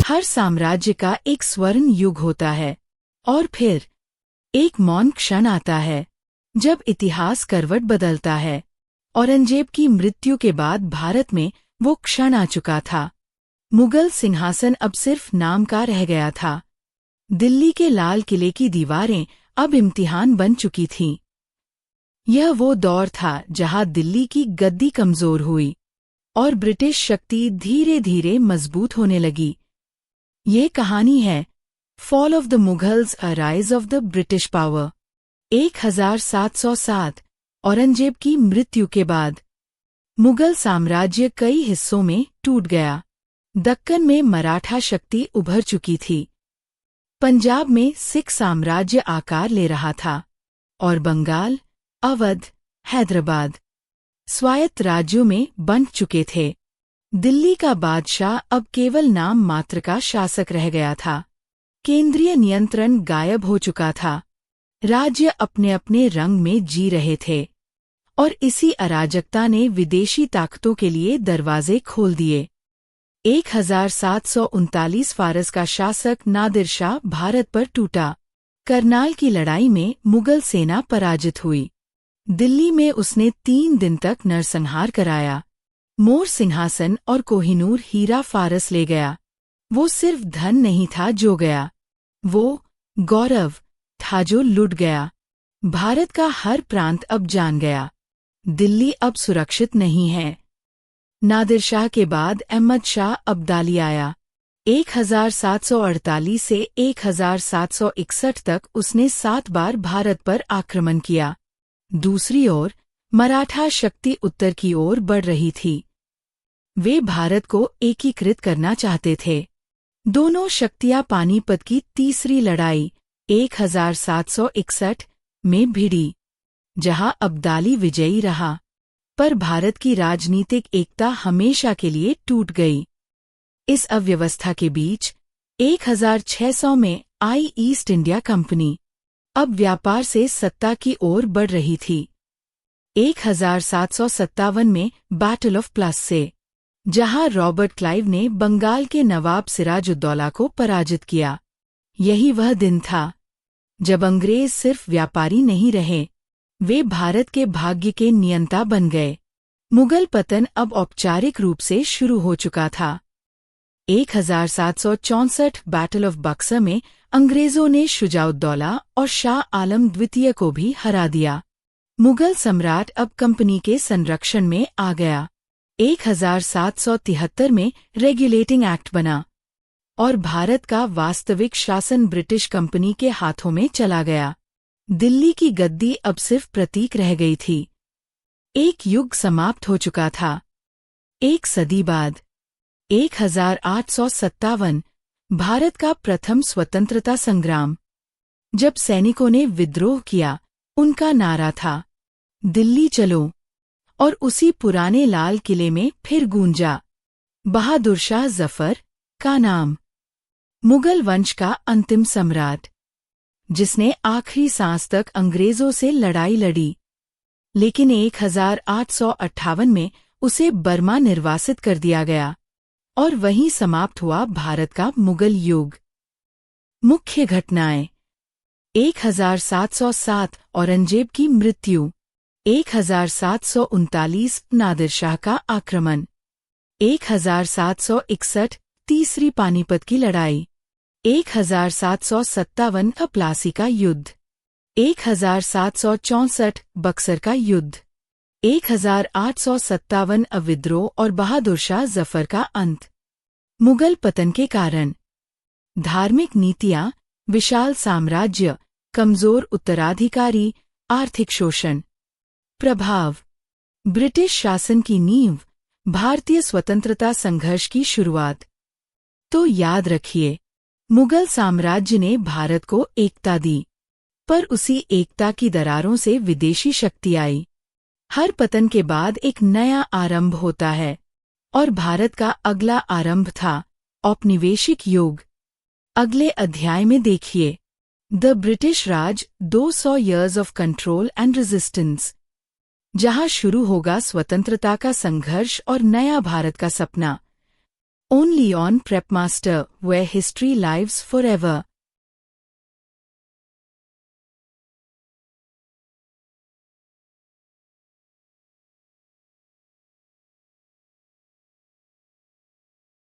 हर साम्राज्य का एक स्वर्ण युग होता है और फिर एक मौन क्षण आता है जब इतिहास करवट बदलता है। औरंगजेब की मृत्यु के बाद भारत में वो क्षण आ चुका था। मुगल सिंहासन अब सिर्फ नाम का रह गया था। दिल्ली के लाल किले की दीवारें अब इम्तिहान बन चुकी थीं। यह वो दौर था जहां दिल्ली की गद्दी कमजोर हुई और ब्रिटिश शक्ति धीरे धीरे मजबूत होने लगी। ये कहानी है fall of the Mughals, a rise of the British power. 1707 Aurangzeb की मृत्यु के बाद मुगल साम्राज्य कई हिस्सों में टूट गया। दक्कन में मराठा शक्ति उभर चुकी थी, पंजाब में सिख साम्राज्य आकार ले रहा था और बंगाल, अवध, हैदराबाद स्वायत्त राज्यों में बंट चुके थे। दिल्ली का बादशाह अब केवल नाम मात्र का शासक रह गया था। केंद्रीय नियंत्रण गायब हो चुका था। राज्य अपने अपने रंग में जी रहे थे और इसी अराजकता ने विदेशी ताकतों के लिए दरवाजे खोल दिए। 1739 फारस का शासक नादिर शाह भारत पर टूटा। करनाल की लड़ाई में मुगल सेना पराजित हुई। दिल्ली में उसने 3 दिन तक नरसंहार कराया। मोर सिंहासन और कोहिनूर हीरा फारस ले गया। वो सिर्फ धन नहीं था जो गया, वो गौरव था जो लुट गया। भारत का हर प्रांत अब जान गया, दिल्ली अब सुरक्षित नहीं है। नादिर शाह के बाद अहमद शाह अब्दाली आया। 1748 से 1761 तक उसने 7 बार भारत पर आक्रमण किया। दूसरी ओर मराठा शक्ति उत्तर की ओर बढ़ रही थी। वे भारत को एकीकृत करना चाहते थे। दोनों शक्तियां पानीपत की तीसरी लड़ाई 1761 में भिड़ी, जहां अब्दाली विजयी रहा, पर भारत की राजनीतिक एकता हमेशा के लिए टूट गई। इस अव्यवस्था के बीच 1600 में आई ईस्ट इंडिया कंपनी अब व्यापार से सत्ता की ओर बढ़ रही थी। 1757 में बैटल ऑफ प्लासी, जहां रॉबर्ट क्लाइव ने बंगाल के नवाब सिराजुद्दौला को पराजित किया। यही वह दिन था जब अंग्रेज सिर्फ व्यापारी नहीं रहे, वे भारत के भाग्य के नियंता बन गए। मुगल पतन अब औपचारिक रूप से शुरू हो चुका था। 1764 बैटल ऑफ बक्सर में अंग्रेजों ने शुजाउद्दौला और शाह आलम द्वितीय को भी हरा दिया। मुगल सम्राट अब कंपनी के संरक्षण में आ गया। 1773 में रेगुलेटिंग एक्ट बना और भारत का वास्तविक शासन ब्रिटिश कंपनी के हाथों में चला गया। दिल्ली की गद्दी अब सिर्फ प्रतीक रह गई थी। एक युग समाप्त हो चुका था। एक सदी बाद 1857 भारत का प्रथम स्वतंत्रता संग्राम। जब सैनिकों ने विद्रोह किया, उनका नारा था, दिल्ली चलो, और उसी पुराने लाल किले में फिर गूंजा बहादुर शाह जफर का नाम, मुगल वंश का अंतिम सम्राट, जिसने आखिरी सांस तक अंग्रेजों से लड़ाई लड़ी। लेकिन 1858 में उसे बर्मा निर्वासित कर दिया गया और वहीं समाप्त हुआ भारत का मुगल युग। मुख्य घटनाएं: 1707 औरंगजेब की मृत्यु, 1739 नादिर शाह का आक्रमण, 1761 तीसरी पानीपत की लड़ाई, 1757 प्लासी का युद्ध, 1764 बक्सर का युद्ध, 1857 विद्रोह और बहादुर शाह जफर का अंत। मुगल पतन के कारण: धार्मिक नीतियां, विशाल साम्राज्य, कमजोर उत्तराधिकारी, आर्थिक शोषण। प्रभाव: ब्रिटिश शासन की नींव, भारतीय स्वतंत्रता संघर्ष की शुरुआत। तो याद रखिए, मुगल साम्राज्य ने भारत को एकता दी, पर उसी एकता की दरारों से विदेशी शक्ति आई। हर पतन के बाद एक नया आरंभ होता है, और भारत का अगला आरंभ था औपनिवेशिक युग। अगले अध्याय में देखिए, the British Raj 200 years of control and resistance, जहां शुरू होगा स्वतंत्रता का संघर्ष और नया भारत का सपना। Only on Prepmaster, where history lives forever.